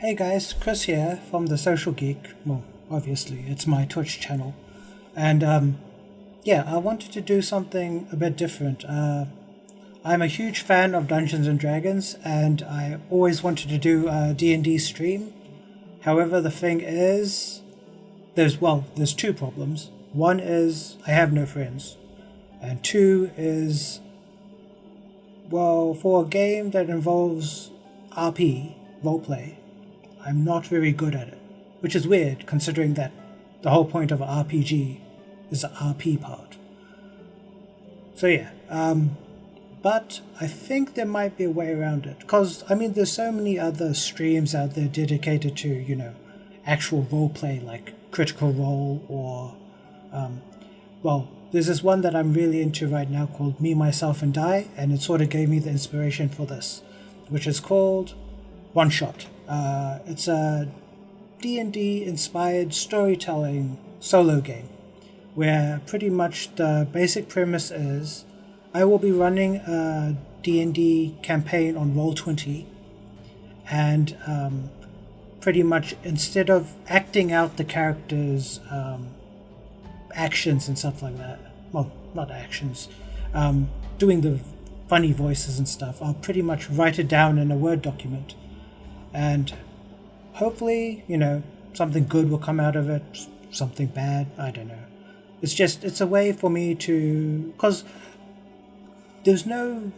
Hey guys, Chris here from The Social Geek. Well, obviously, it's my Twitch channel. And yeah, I wanted to do something a bit different. I'm a huge fan of Dungeons and Dragons, and I always wanted to do a D&D stream. However, the thing is, there's two problems. One is I have no friends. And two is, well, for a game that involves RP, roleplay, I'm not very good at it, which is weird considering that the whole point of an RPG is the RP part. So yeah, but I think there might be a way around it, because I mean there's so many other streams out there dedicated to, actual roleplay like Critical Role or, there's this one that I'm really into right now called Me, Myself and Die, and it sort of gave me the inspiration for this, which is called OneShot. It's a D&D inspired storytelling solo game where pretty much the basic premise is I will be running a D&D campaign on Roll20, and pretty much instead of acting out the characters' actions and stuff like that, well, not actions, doing the funny voices and stuff, I'll pretty much write it down in a Word document. And hopefully, something good will come out of it, something bad, I don't know. It's a way for me to, because there's no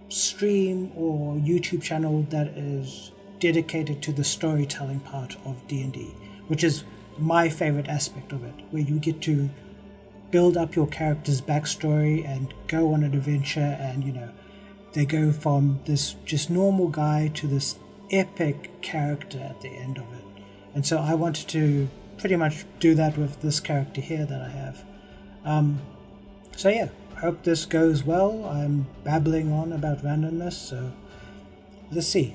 stream or YouTube channel that is dedicated to the storytelling part of D&D, which is my favorite aspect of it, where you get to build up your character's backstory and go on an adventure, and, they go from this just normal guy to this epic character at the end of it. And so I wanted to pretty much do that with this character here that I have. So yeah, hope this goes well. I'm babbling on about randomness, so let's see.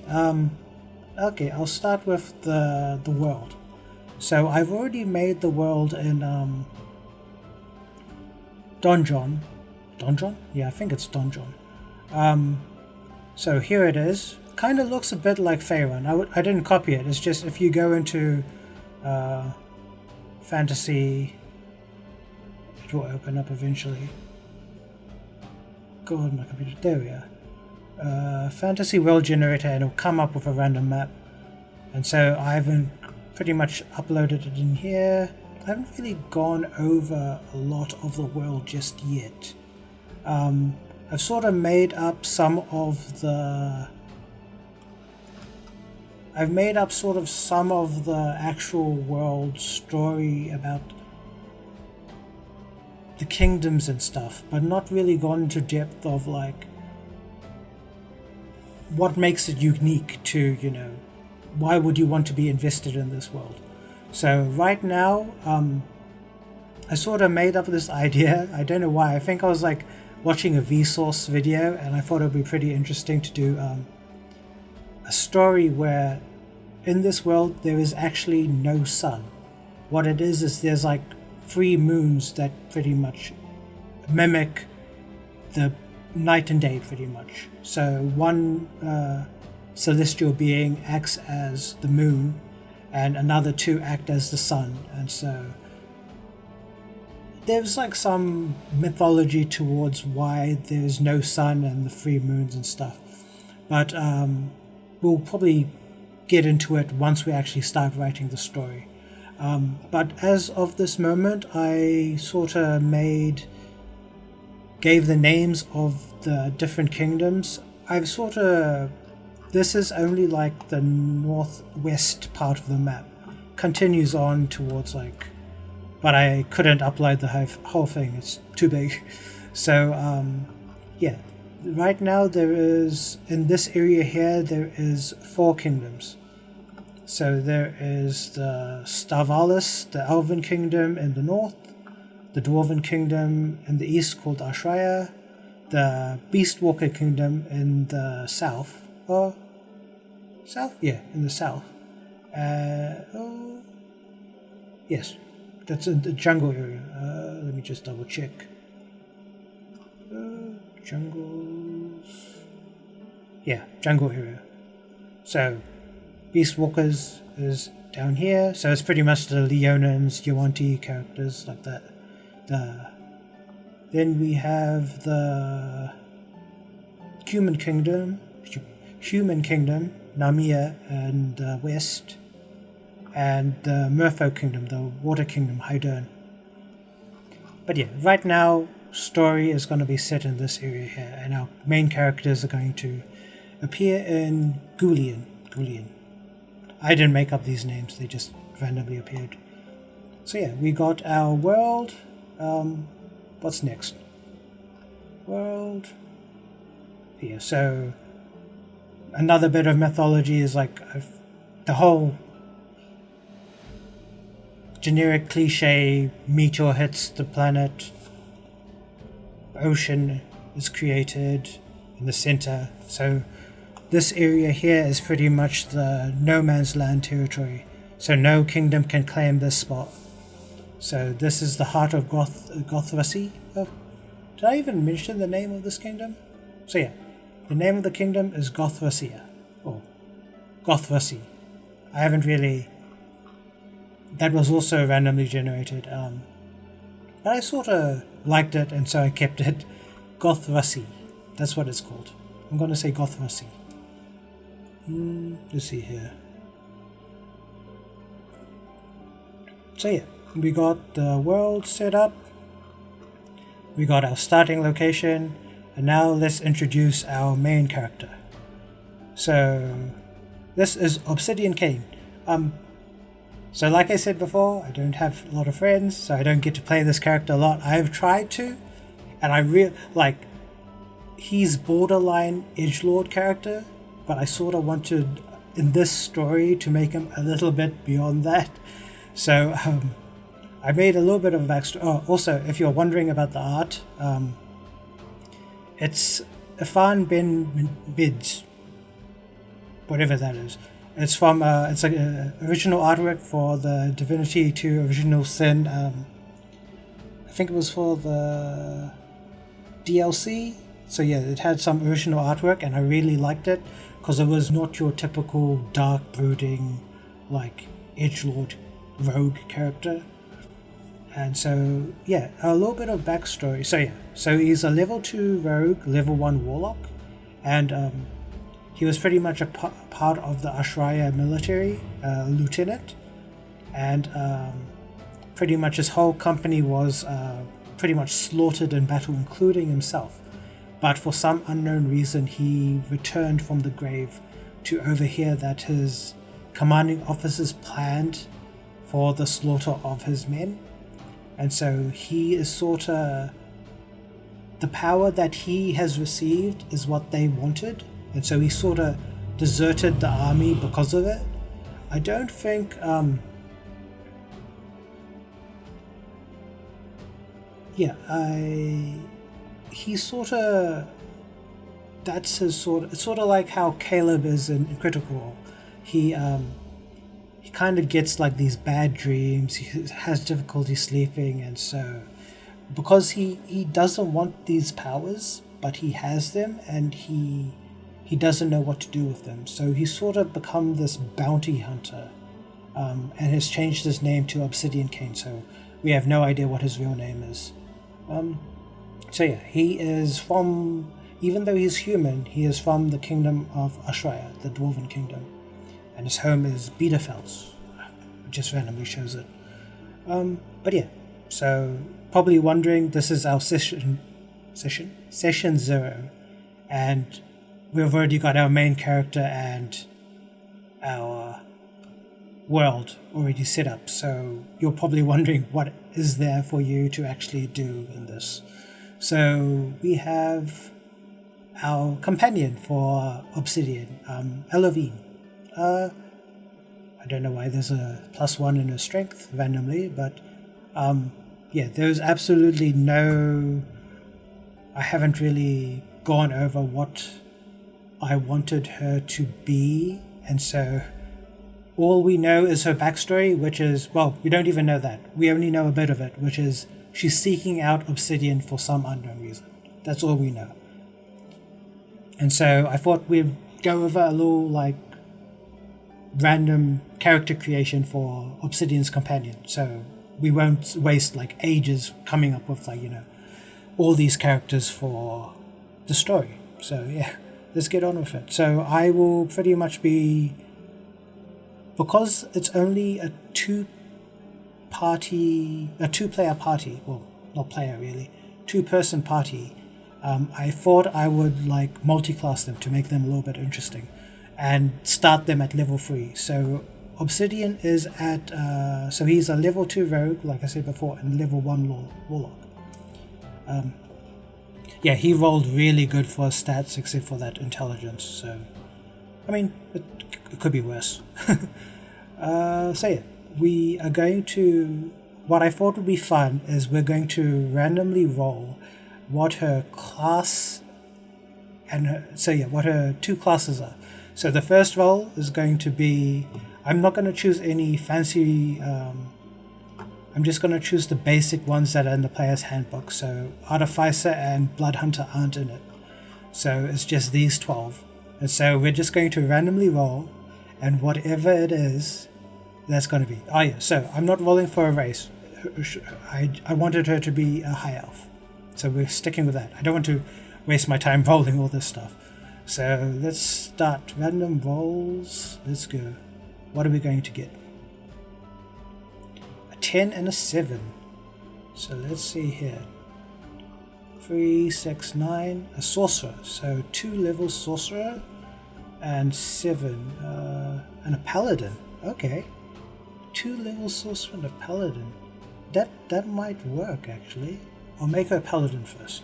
Okay, I'll start with the world. So I've already made the world in Donjon. Donjon? Yeah, I think it's Donjon. So here it is. Kind of looks a bit like Faerun. I didn't copy it. It's just if you go into fantasy, it will open up eventually. God, my computer. There we are. Fantasy world generator, and it'll come up with a random map. And so I haven't pretty much uploaded it in here. I haven't really gone over a lot of the world just yet. I've sort of made up some of the actual world story about the kingdoms and stuff, but not really gone into depth of like what makes it unique to, why would you want to be invested in this world. So right now, I sort of made up this idea. I don't know why. I think I was like watching a Vsauce video, and I thought it would be pretty interesting to do a story where in this world there is actually no sun. What it is there's like 3 moons that pretty much mimic the night and day pretty much. So one celestial being acts as the moon, and another 2 act as the sun. And so there's like some mythology towards why there's no sun and the 3 moons and stuff. But we'll probably get into it once we actually start writing the story. But as of this moment, I sort of gave the names of the different kingdoms. This is only like the northwest part of the map. Continues on towards but I couldn't upload the whole thing, it's too big. So yeah, right now in this area here, there is 4 kingdoms. So there is the Starvalis, the Elven kingdom in the north, the Dwarven kingdom in the east called Gothrasea, the Beastwalker kingdom in the south, in the south. Yes, that's in the jungle area. Let me just double check. Jungles. Yeah, jungle area. So Beast Walkers is down here, so it's pretty much the Leonins, Yuan-Ti characters like that. Then we have the Human Kingdom, Narmia and the West, and the Merfolk Kingdom, the Water Kingdom, Hydern. But yeah, right now, story is going to be set in this area here, and our main characters are going to appear in Goulian. I didn't make up these names, they just randomly appeared. So yeah, we got our world. What's next? World. Yeah, so another bit of mythology is like the whole generic cliche: meteor hits the planet, ocean is created in the center. So this area here is pretty much the no man's land territory, so no kingdom can claim this spot. So this is the heart of Goth-Ra-See. Oh, did I even mention the name of this kingdom? So yeah, the name of the kingdom is Gothrasea, or Goth-Ra-See. I haven't really... That was also randomly generated, but I sort of liked it, and so I kept it Goth-Ra-See. That's what it's called. I'm going to say Goth-Ra-See. Let's see here. So yeah, we got the world set up, we got our starting location, and now let's introduce our main character. So this is Obsidian Kane. So like I said before, I don't have a lot of friends, so I don't get to play this character a lot. I've tried to, and I really like, he's borderline edgelord character, but I sort of wanted in this story to make him a little bit beyond that. So I made a little bit of a backstory. Oh, also, if you're wondering about the art, it's Ifan Ben Bids, whatever that is. It's from it's like original artwork for the Divinity 2 Original Sin. I think it was for the DLC. So yeah, it had some original artwork, and I really liked it because it was not your typical dark, brooding, like edgelord rogue character. And so yeah, a little bit of backstory. So yeah, so he's a level 2 rogue, level 1 warlock, and he was pretty much a part of the Gothrasea military, lieutenant, and pretty much his whole company was pretty much slaughtered in battle, including himself. But for some unknown reason, he returned from the grave to overhear that his commanding officers planned for the slaughter of his men. And so he is sort of... the power that he has received is what they wanted. And so he sort of deserted the army because of it. I don't think... He's sort of... That's his sort of... It's sort of like how Caleb is in Critical Role. He kind of gets like these bad dreams. He has difficulty sleeping, and so... Because he doesn't want these powers, but he has them, and he doesn't know what to do with them. So he's sort of become this bounty hunter, and has changed his name to Obsidian Kane, so we have no idea what his real name is. So yeah, he is from, even though he's human, he is from the kingdom of Gothrasea, the Dwarven kingdom, and his home is Biederfels. It just randomly shows it. But yeah, so probably wondering, this is our session 0, and we've already got our main character and our world already set up, so you're probably wondering what is there for you to actually do in this. So we have our companion for Obsidian, Ellervine. I don't know why there's a +1 in her strength randomly, but yeah, there's absolutely no... I haven't really gone over what I wanted her to be, and so all we know is her backstory, which is, well, we don't even know that. We only know a bit of it, which is she's seeking out Obsidian for some unknown reason. That's all we know. And so I thought we'd go over a little, like, random character creation for Obsidian's companion. So we won't waste like ages coming up with like, all these characters for the story. So yeah, let's get on with it. So I will pretty much be, because it's only a two-player party, well, not player really, two-person party. I thought I would like multi-class them to make them a little bit interesting and start them at level 3. So Obsidian is at, so he's a level 2 rogue, like I said before, and level 1 warlock. Yeah, he rolled really good for his stats except for that intelligence, so I mean, it could be worse. So yeah, we are going to, what I thought would be fun is we're going to randomly roll what her class and her, so yeah, what her two classes are. So the first roll is going to be, I'm not going to choose any fancy, I'm just going to choose the basic ones that are in the player's handbook. So Artificer and Blood Hunter aren't in it. So it's just these 12. And so we're just going to randomly roll, and whatever it is, that's going to be. Oh yeah, so I'm not rolling for a race. I wanted her to be a high elf. So we're sticking with that. I don't want to waste my time rolling all this stuff. So let's start random rolls. Let's go. What are we going to get? A 10 and a 7. So let's see here. 3, 6, 9. A sorcerer. So 2 level sorcerer and 7. And a paladin. Okay. 2 level sorcerer and a paladin. That might work actually. I'll make her a paladin first.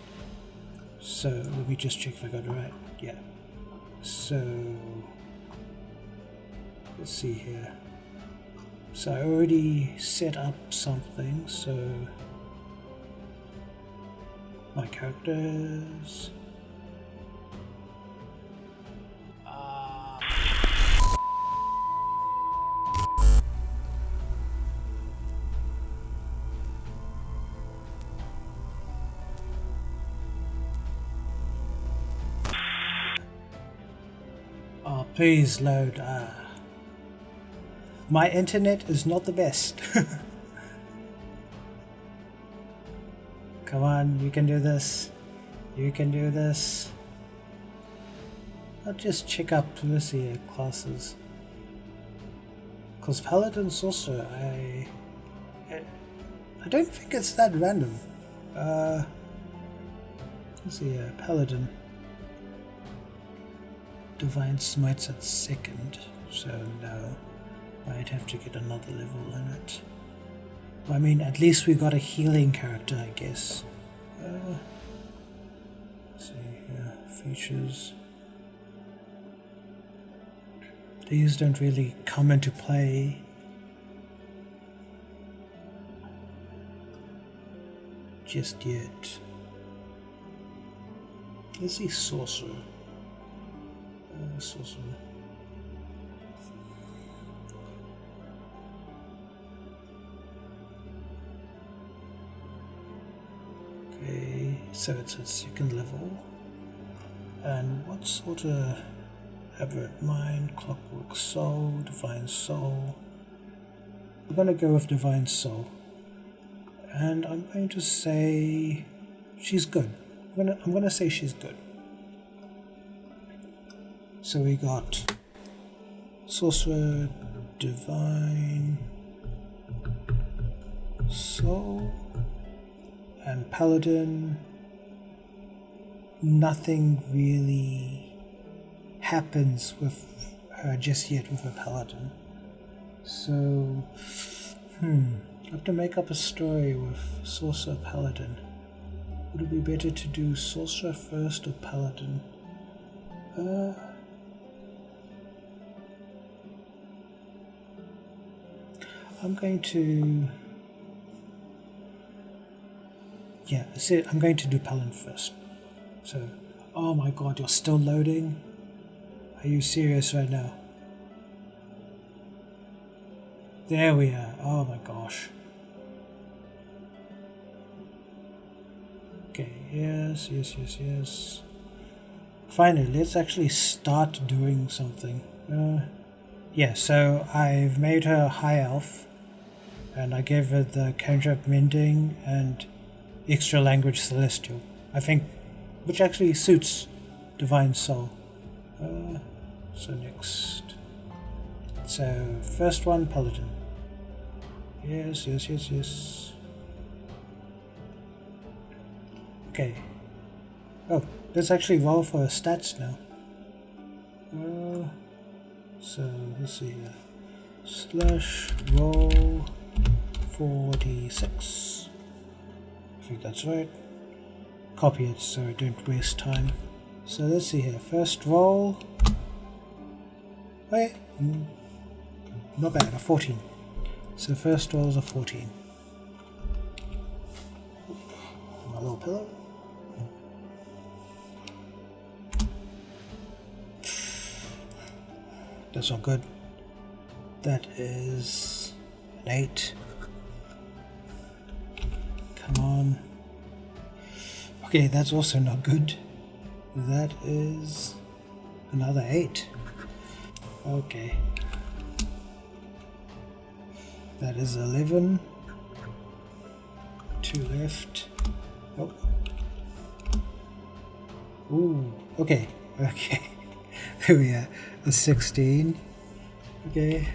So let me just check if I got it right. Yeah. So let's see here. So I already set up something. So my characters. Please load. My internet is not the best. Come on, you can do this. You can do this. I'll just check up Gothrasea classes. Because Paladin Sorcerer, I don't think it's that random. Let's see here, Paladin. Divine Smites at 2nd, so no, I'd have to get another level in it. I mean, at least we got a healing character, I guess. Let's see here, features. These don't really come into play. Just yet. Let's see, Sorcerer. Sorcerer. Okay, so it's at 2nd level. And what sort of Aberrant Mind, Clockwork Soul, Divine Soul? We're gonna go with Divine Soul. And I'm going to say she's good. I'm gonna say she's good. So we got Sorcerer, Divine Soul, and Paladin. Nothing really happens with her just yet with a Paladin. So, I have to make up a story with Sorcerer Paladin. Would it be better to do Sorcerer first or Paladin? I'm going to, yeah, that's it. I'm going to do Paladin first. So, oh my god, you're still loading? Are you serious right now? There we are. Oh my gosh. Okay, yes. Finally, let's actually start doing something. Yeah, so I've made her a high elf, and I gave her the cantrip mending and extra language celestial. I think, which actually suits divine soul. So next. So first one, paladin. Yes. Okay. Oh, let's actually roll for stats now. So let's see here. Slash roll 4d6. I think that's right. Copy it so I don't waste time. So let's see here. First roll. Wait. Not bad, a 14. So first roll is a 14. My little pillow. That's not good. That is an 8. Come on. Okay, that's also not good. That is another 8. Okay. That is 11. 2 left. Oh. Ooh. Okay. There we are. A 16. Okay.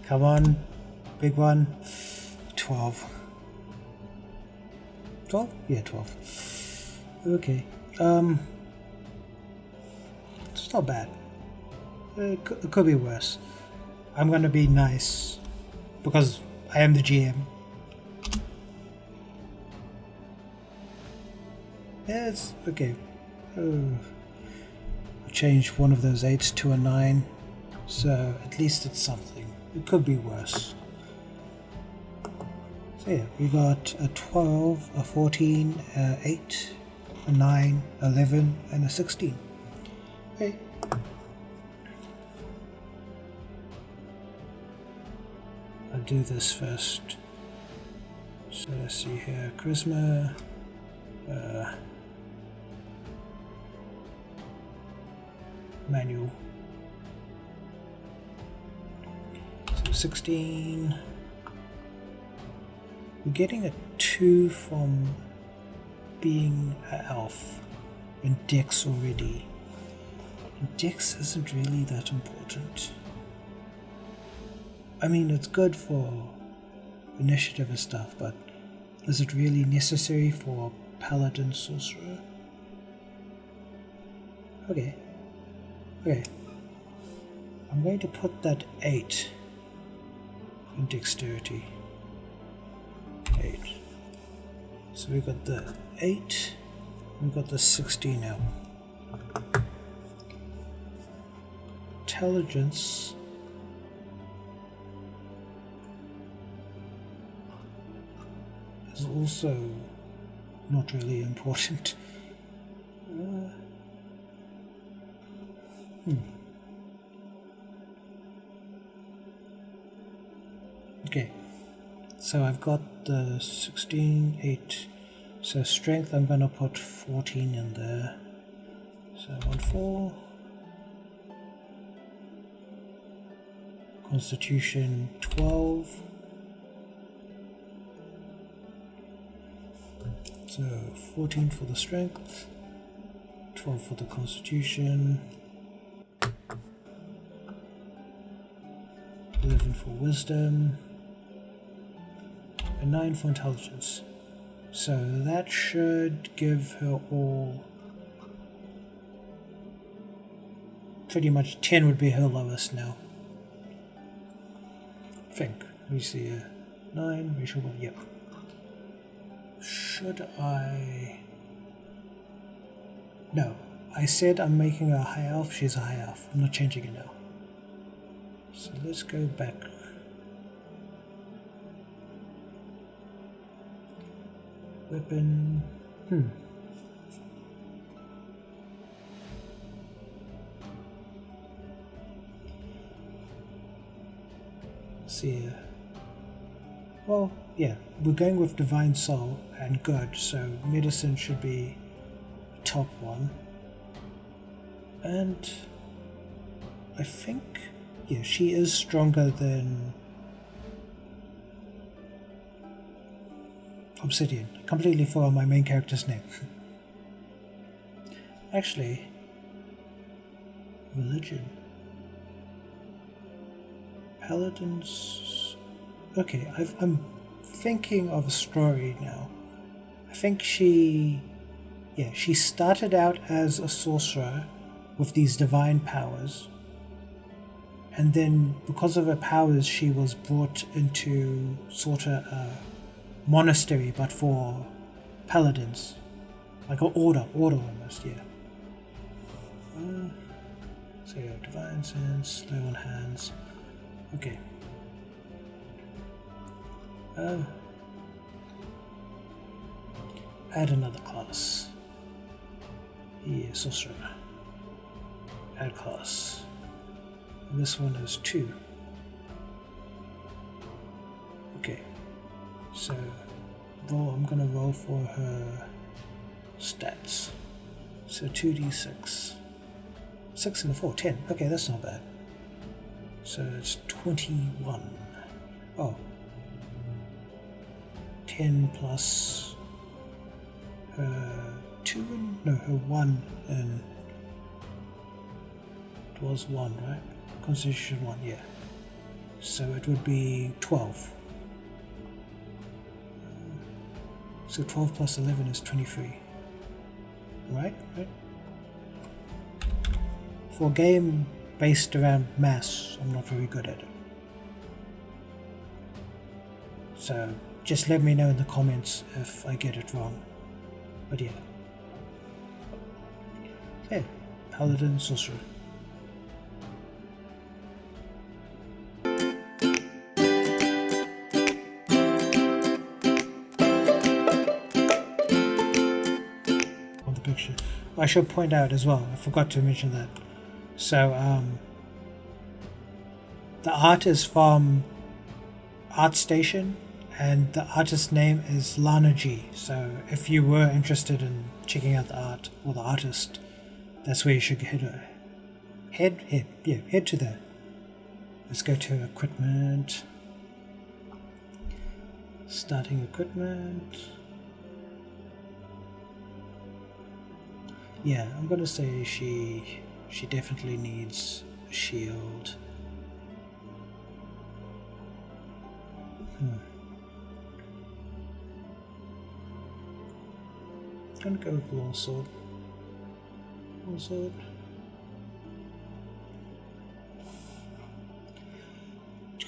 Come on. Big one. 12. 12? Yeah, 12. Okay. It's not bad. It could be worse. I'm gonna be nice because I am the GM. Yeah, it's okay. Change one of those 8s to a 9, so at least it's something. It could be worse. So yeah, we got a 12, a 14, a 8, a 9, 11, and a 16. Okay. I'll do this first. So let's see here, charisma. Manual. So 16. We're getting a 2 from being an elf in Dex already. And Dex isn't really that important. I mean, it's good for initiative and stuff, but is it really necessary for a paladin sorcerer? Okay. I'm going to put that 8 in dexterity. 8. So we got the 8, we got the 16 now. Intelligence. Is also not really important. Okay, so I've got the 16, 8. So strength, I'm gonna put 14 in there. So 1, 4. Constitution 12. So 14 for the strength, 12 for the constitution, 11 for wisdom, and 9 for intelligence. So that should give her all, pretty much 10 would be her lowest now. I think. We see a 9, racial 1, yep. Should I? No, I said I'm making her a high elf, she's a high elf. I'm not changing it now. So let's go back. Weapon. Let's see here. Well, yeah, we're going with Divine Soul and good, so medicine should be top one. And I think yeah, she is stronger than Obsidian. I completely forgot my main character's name. Actually, religion. Paladins. Okay, I'm thinking of a story now. I think she started out as a sorcerer with these divine powers, and then because of her powers she was brought into sort of a monastery, but for paladins, like an order almost, yeah. So yeah, divine sense, slow on hands. Okay. Add another class. Yeah, sorcerer. Add class. And this one is 2. Okay. So I'm gonna roll for her stats. So 2d6. 6 and a 4, 10. Okay, that's not bad. So it's 21. Oh. 10 plus her 2 and... no, her 1 and... it was 1, right? Constitution 1, yeah. So it would be 12. So 12 plus 11 is 23. Right? For a game based around maths, I'm not very good at it. So just let me know in the comments if I get it wrong. But yeah. Yeah, Paladin Sorcerer. On the picture. I should point out as well, I forgot to mention that. So, the art is from ArtStation, and the artist's name is Lana G. So, if you were interested in checking out the art or the artist, that's where you should head to there. Let's go to equipment. Starting equipment. Yeah, I'm gonna say she definitely needs a shield. I'm gonna go with longsword.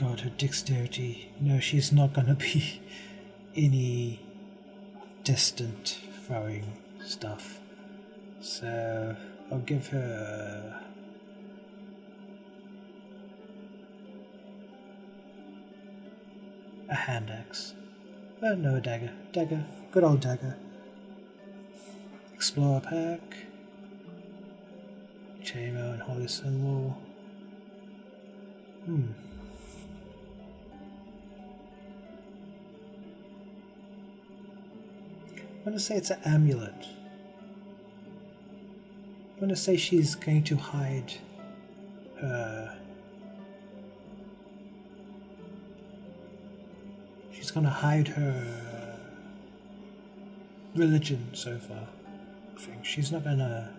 God, her dexterity. No, she's not gonna be any distant throwing stuff. So I'll give her a hand axe. Oh no, a dagger. Good old dagger. Explorer pack. Chainmail and holy symbol. I'm gonna say it's an amulet. I'm gonna say she's going to hide her. She's gonna hide her religion so far. I think she's not gonna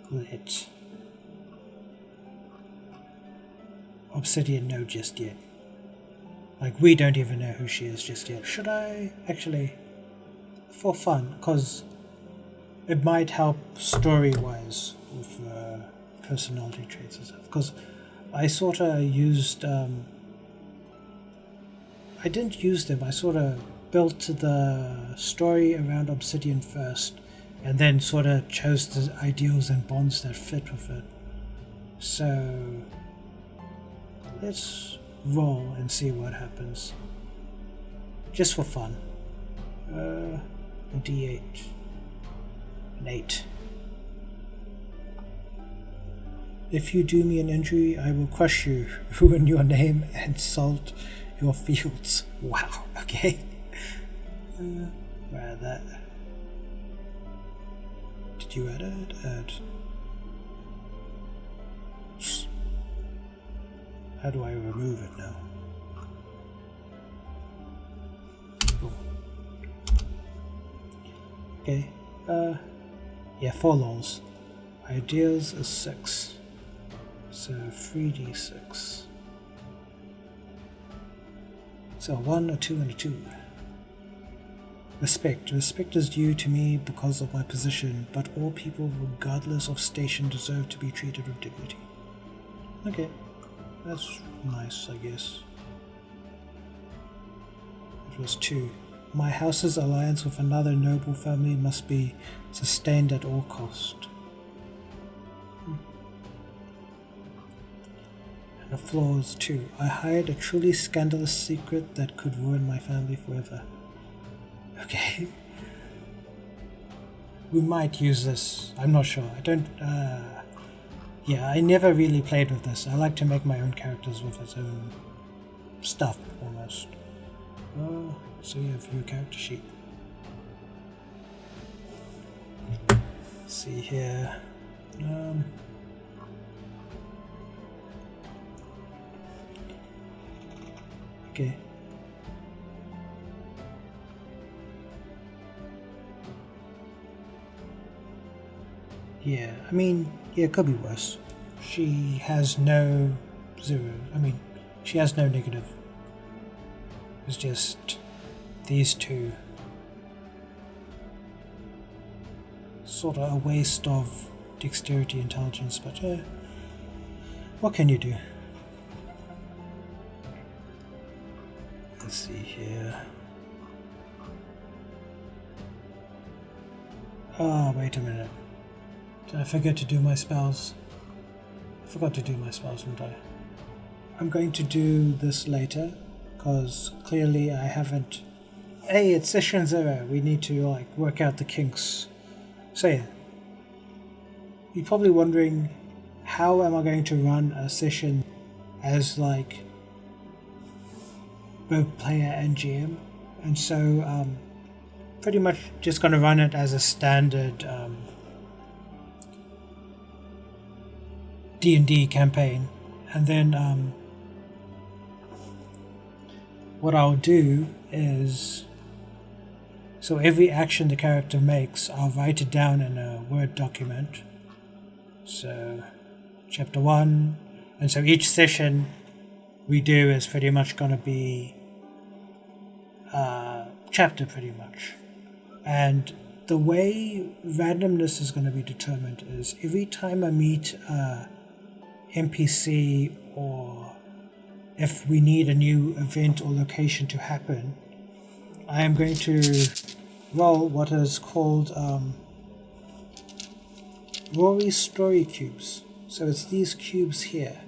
let Obsidian know just yet. Like, we don't even know who she is just yet. Should I actually, for fun, because it might help story-wise with personality traits and stuff. Because I sort of used, I didn't use them. I sort of built the story around Obsidian first, and then sort of chose the ideals and bonds that fit with it. So let's roll and see what happens. Just for fun. A D8. An 8. If you do me an injury, I will crush you, ruin your name, and salt your fields. Wow, okay. Where that? Did you add it? How do I remove it now? Oh. Okay. Yeah, 4 lols. Ideals is 6. So 3d6. So 1, a 2, and a 2. Respect. Respect is due to me because of my position, but all people, regardless of station, deserve to be treated with dignity. Okay. That's nice, I guess. It was 2. My house's alliance with another noble family must be sustained at all cost. And the flaw is 2. I hired a truly scandalous secret that could ruin my family forever. Okay. We might use this. I'm not sure. I don't... Yeah, I never really played with this. I like to make my own characters with its own stuff, almost. So yeah, view character sheet. Let's see here. Okay. Yeah, I mean, yeah, it could be worse. She has no 0. I mean, she has no negative. It's just these 2. Sort of a waste of dexterity, intelligence, but what can you do? Let's see here. Oh, wait a minute. Did I forget to do my spells? I forgot to do my spells, didn't I? I'm going to do this later, because clearly I haven't... Hey, it's session 0. We need to work out the kinks. So yeah. You're probably wondering, how am I going to run a session as both player and GM? And so pretty much just going to run it as a standard D&D campaign, and then what I'll do is, so every action the character makes, I'll write it down in a Word document. So chapter 1, and so each session we do is pretty much going to be a chapter pretty much. And the way randomness is going to be determined is every time I meet NPC, or if we need a new event or location to happen, I am going to roll what is called Rory Story Cubes. So it's these cubes here,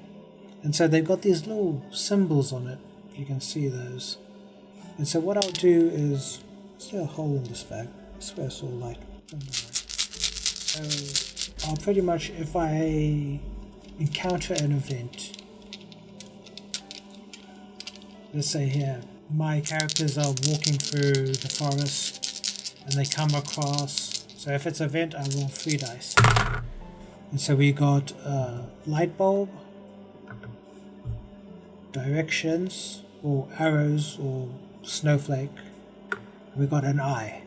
and so they've got these little symbols on it, if you can see those. And so what I'll do is, is there a hole in this bag? I swear I saw light. So I'll pretty much, if I encounter an event, let's say here, my characters are walking through the forest and they come across, so if it's an event I roll 3 dice. And so we got light bulb, directions, or arrows, or snowflake. We got an eye.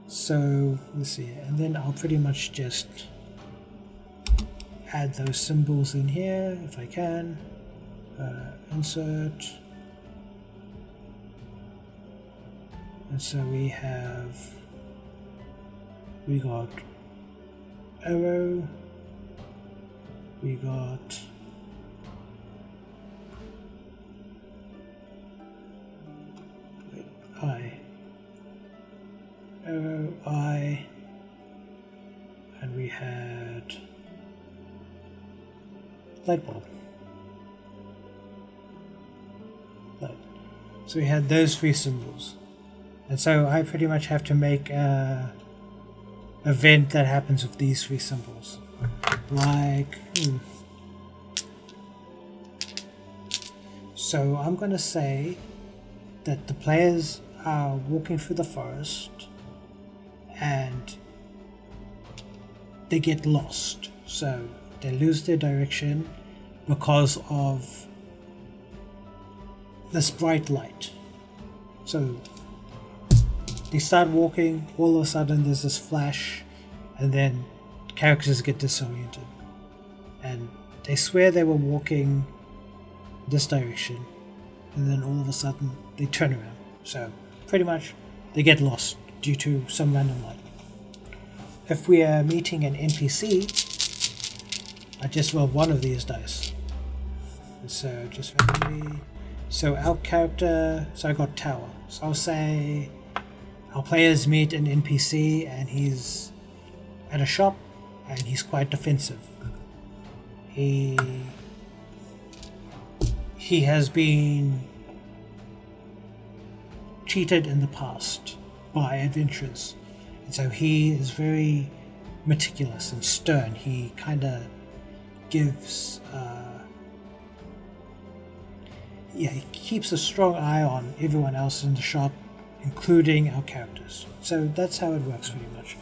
So let's see, and then I'll pretty much just add those symbols in here if I can. Insert. And so we got arrow, we got eye, arrow, eye, and we had light bulb. Light. So we had those 3 symbols. And so I pretty much have to make an event that happens with these 3 symbols. So I'm going to say that the players are walking through the forest and they get lost. So they lose their direction because of this bright light. So they start walking, all of a sudden there's this flash, and then characters get disoriented. And they swear they were walking this direction, and then all of a sudden they turn around. So pretty much they get lost due to some random light. If we are meeting an NPC, I just roll one of these dice. So just randomly. So our character, so I got tower. So I'll say our players meet an NPC and he's at a shop and he's quite defensive. He has been cheated in the past by adventurers, and so he is very meticulous and stern. He kind of gives he keeps a strong eye on everyone else in the shop, including our characters. So that's how it works pretty much.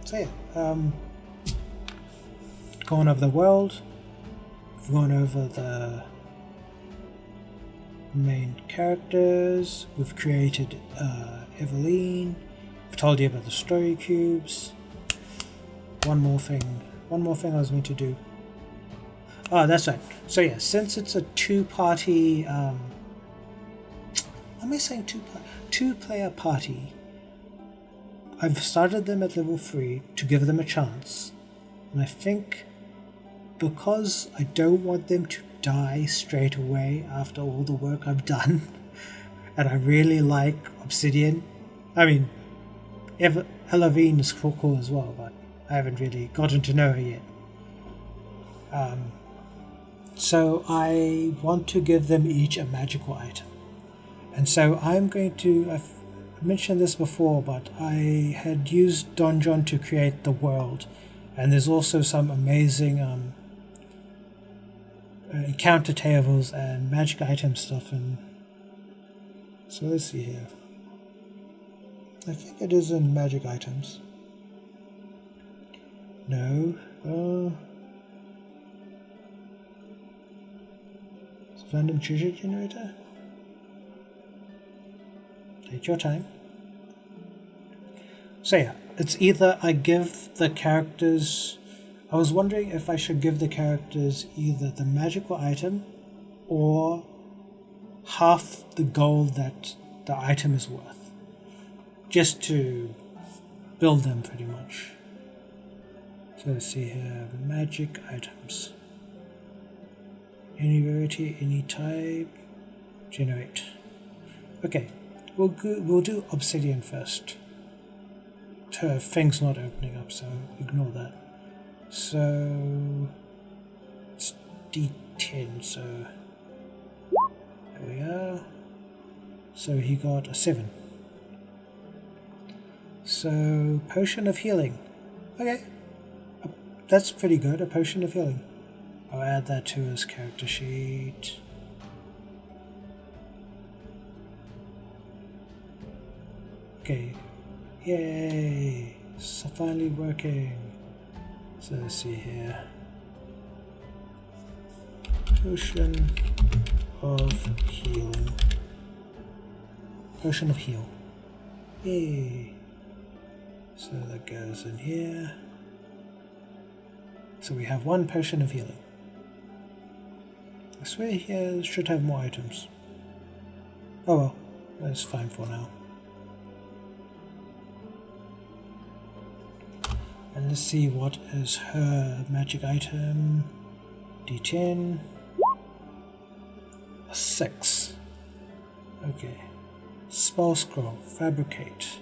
So yeah, gone over the world, we've gone over the main characters, we've created Ellervine, I've told you about the story cubes. One more thing I was meant to do. Oh, that's right. So yeah, since it's a two-player party, I've started them at level 3 to give them a chance, and I think because I don't want them to die straight away after all the work I've done, and I really like Obsidian. I mean, Ellervine is cool as well, but I haven't really gotten to know her yet. So I want to give them each a magical item. And so I'm going to, I've mentioned this before, but I had used Donjon to create the world. And there's also some amazing encounter tables and magic item stuff. And so let's see here. I think it is in magic items. No. Random treasure generator. Take your time. So yeah, it's either I give the characters, I was wondering if I should give the characters either the magical item or half the gold that the item is worth, just to build them pretty much. So let's see here, magic items. Any rarity, any type, generate. Okay, we'll do Obsidian first. Her thing's not opening up, so ignore that. So it's D10, so there we are. So he got a 7. So potion of healing. Okay, that's pretty good, a potion of healing. I'll add that to his character sheet. Okay, yay, it's finally working. So let's see here. Potion of healing. Potion of heal. Yay. So that goes in here. So we have one potion of healing. I swear here should have more items. Oh well, that's fine for now. And let's see what is her magic item. D10. A 6. Okay. Spell scroll. Fabricate.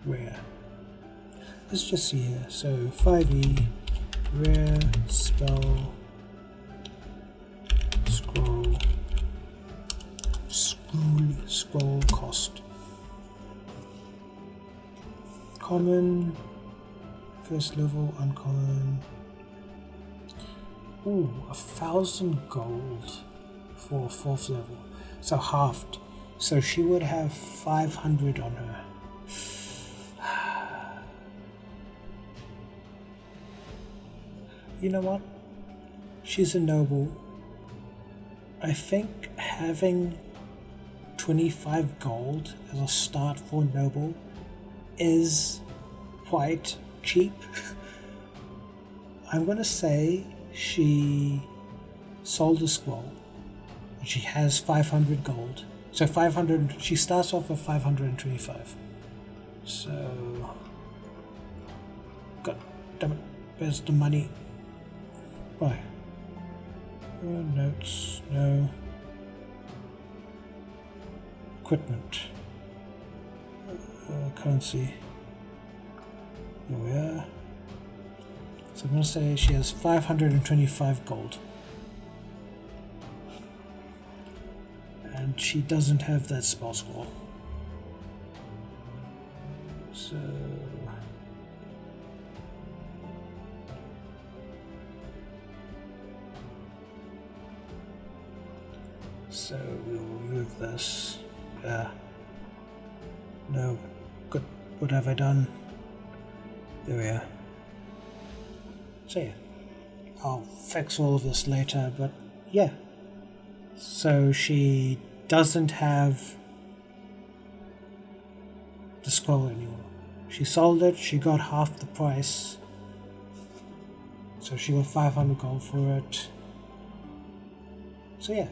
Rare. Let's just see here. So 5e. Rare spell scroll cost. Common, first level, uncommon. Ooh, 1,000 gold for 4th level. So halved. So she would have 500 on her. you know what? She's a noble. I think having 25 gold as a start for noble is quite cheap. I'm gonna say she sold a scroll. She has 500 gold. So 500, she starts off with 525. So, god damn it, where's the money? Why? Notes, no. Equipment. Currency. Here we are. So I'm going to say she has 525 gold. And she doesn't have that spell scroll. So we'll remove this. No. Good. What have I done? There we are. So yeah. I'll fix all of this later, but yeah. So she doesn't have the scroll anymore. She sold it, she got half the price. So she got 500 gold for it. So yeah,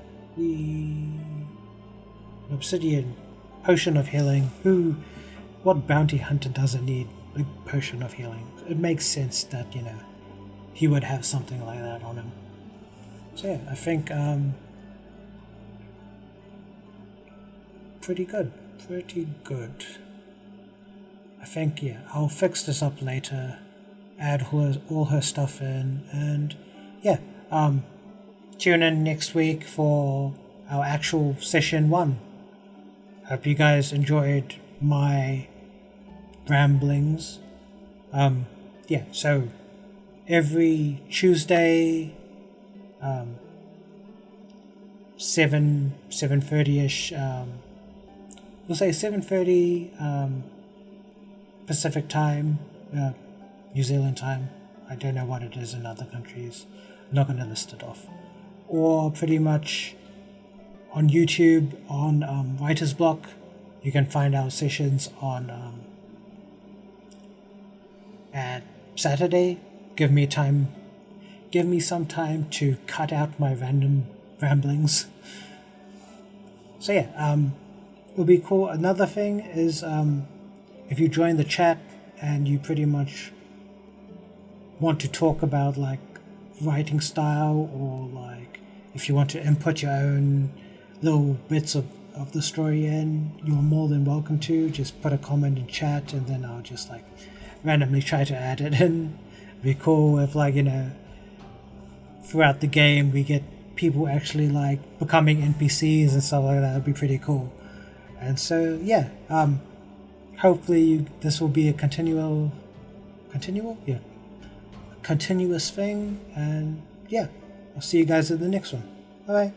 Obsidian potion of healing. What bounty hunter doesn't need a potion of healing? It makes sense that, he would have something like that on him. So yeah, I think pretty good. I think, yeah, I'll fix this up later, add all her stuff in, and yeah, tune in next week for our actual session 1. Hope you guys enjoyed my ramblings. Yeah, so every Tuesday, 7:30ish, we'll say 7:30 Pacific time, New Zealand time. I don't know what it is in other countries. I'm not going to list it off. Or pretty much on YouTube, on Writer's Block. You can find our sessions on at Saturday. Give me some time to cut out my random ramblings. So yeah, it'll be cool. Another thing is, if you join the chat and you pretty much want to talk about like writing style, or like if you want to input your own little bits of the story in, you're more than welcome to. Just put a comment in chat and then I'll just like randomly try to add it in. It'd be cool if like, throughout the game we get people actually like becoming NPCs and stuff like that. It'd be pretty cool. And so yeah, hopefully this will be a continuous thing, and yeah, I'll see you guys in the next one. Bye bye.